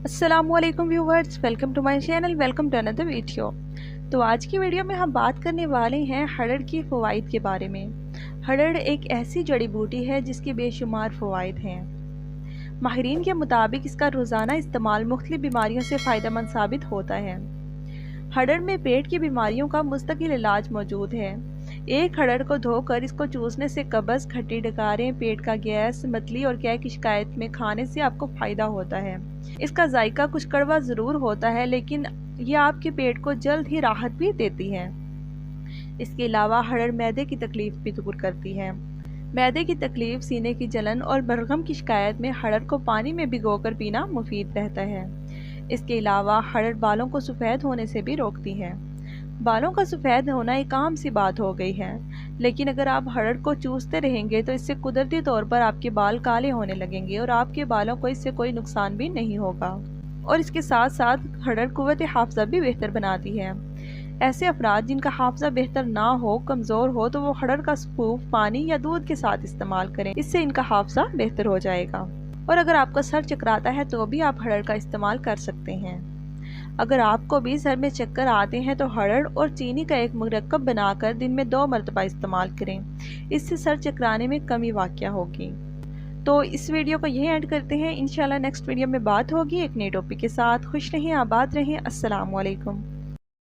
अस्सलाम वालेकुम viewers, welcome to my channel, welcome to another video. तो आज की वीडियो में हम बात करने वाले हैं हड़ड़ की फ़वाइद के बारे में। हड़ड़ एक ऐसी जड़ी बूटी है जिसके बेशुमार फ़वाइद हैं। माहिरीन के मुताबिक इसका रोज़ाना इस्तेमाल मुख्तलिफ बीमारियों से फ़ायदेमंद साबित होता है। हड़ड़ में पेट की बीमारियों का मुस्तकिल इलाज मौजूद है। एक हड़ड़ को धोकर इसको चूसने से कब्ज़, खट्टी डकारें, पेट का गैस, मतली और कै की शिकायत में खाने से आपको फ़ायदा होता है। इसका जायका कुछ कड़वा ज़रूर होता है, लेकिन यह आपके पेट को जल्द ही राहत भी देती है। इसके अलावा हड़ड़ मैदे की तकलीफ़ भी दूर करती है। मैदे की तकलीफ़, सीने की जलन और बलगम की शिकायत में हड़ड़ को पानी में भिगोकर पीना मुफीद रहता है। इसके अलावा हड़ड़ बालों को सफ़ेद होने से भी रोकती है। बालों का सफ़ेद होना एक आम सी बात हो गई है, लेकिन अगर आप हड़ड़ को चूसते रहेंगे तो इससे कुदरती तौर पर आपके बाल काले होने लगेंगे और आपके बालों को इससे कोई नुकसान भी नहीं होगा। और इसके साथ साथ हड़ड़ कुव्वत हाफ़ज़ा भी बेहतर बनाती है। ऐसे अफराद जिनका हाफ़ज़ा बेहतर ना हो, कमज़ोर हो, तो वो हड़ड़ का सूप पानी या दूध के साथ इस्तेमाल करें, इससे इनका हाफ़ज़ा बेहतर हो जाएगा। और अगर आपका सर चकराता है तो भी आप हड़ड़ का इस्तेमाल कर सकते हैं। अगर आपको भी सर में चक्कर आते हैं तो हड़ड़ और चीनी का एक मुरक्कब बनाकर दिन में 2 मरतबा इस्तेमाल करें, इससे सर चकराने में कमी वाक़या होगी। तो इस वीडियो को यही एंड करते हैं। इंशाल्लाह नेक्स्ट वीडियो में बात होगी एक नए टॉपिक के साथ। खुश रहें, आबाद रहें। अस्सलाम वालेकुम।